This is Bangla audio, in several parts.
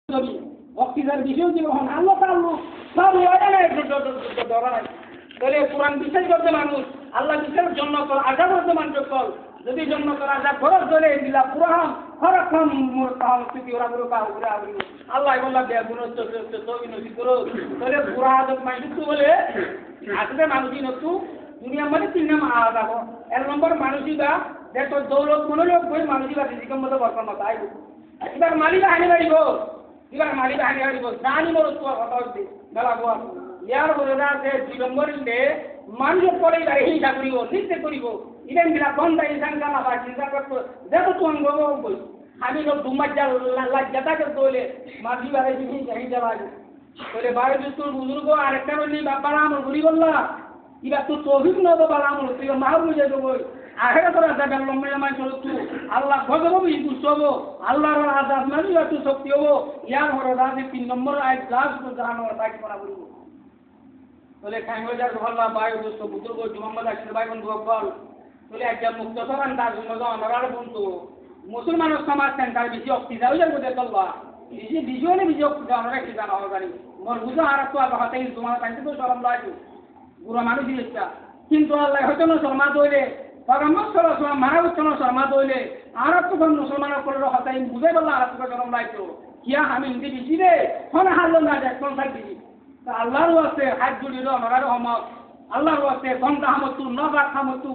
যদি অক্সিজেন বিষয় যে হন আল্লাহ তাআলা সব ওয়াদা নাই ধরা নাই তাহলে কোরআন বিশ্বাস করতে মানুষ আল্লাহ বিশ্বাসের জন্য কর আজাব করতে মানুষ কর যদি জন্য কর আজাব খরচ ধরে দিলা পুরাম খরকম মুরতাম স্থিতি ওরা পুরো কা উড়া উড়ি আল্লাহ বললা বে গুণ তো বিনতি করো তাহলে পুরা আদব মানুষ তো বলে আসলে মানুষই নতু দুনিয়া মানে তিন নাম আলাদা এক নম্বর মানুষই বা দেখো দৌলত মনোযোগ করে মানুষই বা জীবন মতো বর্তমান তাই এবার মালিক আনি বাড়িব এবার মালিক আনি বাড়িব জানি মোর তো কথা হচ্ছে বেলা গোয়া ইয়ার বলে যে জীবন মরিলে মানুষ পরে এবার হিংসা করিব নিত্য করিব ইভেন বিলা বন্ধা ইনসান কালা বা চিন্তা করতো দেখো তো আমি বই আমি লোক দুমাজ্জা লাজ্জাটাকে তোলে মাঝি বাড়ি হিংসা বাড়ি তোলে বাড়ি তোর বুজুর্গ আরেকটা বললি বাবা আমার ঘুরি বললা এবার তোর তৌফিক নব বালা আমার তুই মাহ বুঝে দেবো আখেরা তোরা যাবেন লম্বা মাই চলো তুই আল্লাহ ভগব ইদুস হবো আল্লাহর আজাদ মানি তুই শক্তি হবো ইয়ার হর রাজে 3 নম্বর আয় ক্লাস তো জানো তাকে করা বলবো তোলে খাইমো যা ভাল্লা বায়ু দোস্ত বুজুর্গ মোহাম্মদ আশির ভাই বন্ধু বল তোলে একটা মুক্তসর আন্দাজ মজা অনারার বন্ধু মুসলমানের সমাজ সেন্টার বেশি অক্সিজেন হয়ে যাবে দেখল্লা বেশি ভিজুয়ালি বেশি অক্সিজেন অনেক কি জানা হবে জানি মোর বুঝা আর তো হাতে তোমার কাছে তো সরম লাগে বুড়া মানুষই একটা কিন্তু আল্লাহ হয়তো না শর্মা দইলে পরামর্শ সরা মারা উচ্চন শর্মা দইলে আর তো মুসলমানের করে হতাই বুঝে বললা আর তো জনম লাইতো কিয়া আমি হিন্দি বেশি রে ফোন হারলো না দেখ কোন সাইড দিবি তা আল্লাহরও আছে হাত জুড়িল আমার রহমত আল্লাহরও আছে ঘন্টা হামতু নবা খামতু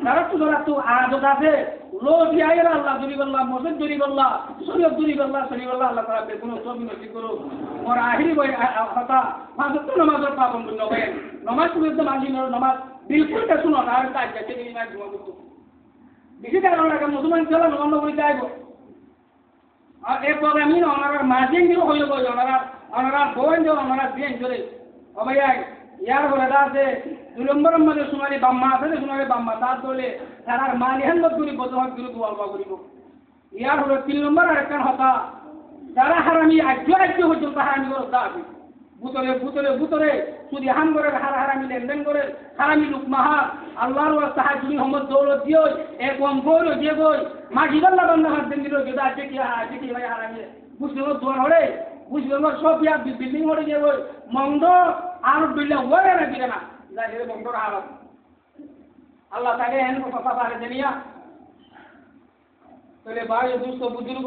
তারা তো ধরা তো আজত আছে লো দিয়াই আল্লাহ জুড়ি বললা মসজিদ জুড়ি বললা সৈয়দ জুড়ি বললা সরি বললা আল্লাহ তাআলা বেগুন সবই নসিব করো মোর আখিরি বই কথা মাসুত নামাজের পাবন নবে নামাজ পড়তে মাঝি নামাজ বিলকুল তা শুনো আর কাজ যাচ্ছে এই না জমা করতে বেশি কারণ লাগে মুসলমান চলা নমন করে যাইবো আর এই প্রোগ্রামিং ওনারা মাঝিং দিও হইল গো ওনারা বইন দিও ওনারা দিন ধরে ও ভাইয়া ইয়ার বলে আছে 2 নম্বর মধ্যে সুনালি বাম্মা আছে সুনালি বাম্মা তার দলে তার মালি হান্নত করি বদহত করি দোয়া করিব ইয়ার হলো 3 নম্বর আরেকটা হতা যারা হারামি আজ্ঞা হইতো হারামি করে দাবি বুতরে যদি হাম করে হারামি লেনদেন করে হারামি লুকমাহা আল্লাহর ওয়াস্তে হাজুরি মোহাম্মদ দৌলত দিও এক কম বইলো যে বই মাঝি গল্লা বান্দা হাত দেন দিল যেটা আছে কি ভাই হারামি বুঝলো দোয়ার হরে বুঝলো সব ইয়া বিল্ডিং হরে যে বই মন্দ আর বিল্ডিং হরে না দিবে না যাই রে মন্দ হারাম আল্লাহ তাকে হেন কথা পারে দেনিয়া তাহলে ভাই দুস্থ বুজুর্গ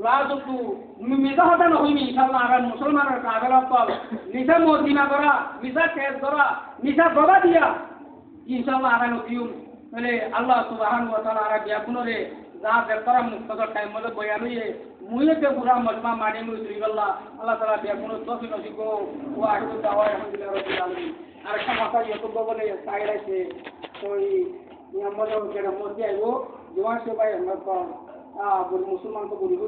লাজতু মিজা হতা না হইনি ইনশাআল্লাহ আর মুসলমানের কাগলা পাল নিসা মদিনা করা নিসা কেস করা নিসা বাবা দিয়া ইনশাআল্লাহ আর নতিউম তাহলে আল্লাহ সুবহানাহু ওয়া তাআলা আর বিয়াকুনরে যা বেতরা মুক্তদর টাইম মলে বয়ানুয়ে মুইতে পুরা মজমা মানি মুই দিবাল্লাহ আল্লাহ তাআলা বিয়াকুন তৌফিক নসিব কো ওয়া আখিরু দাওয়া আলহামদুলিল্লাহ রাব্বিল আলামিন আর একটা কথা ইয়তো বলে সাইরাইছে ওই নিয়মত কেন মধ্যে আইবো জোয়ান সবাই আমরা মুসলমান তো বলিব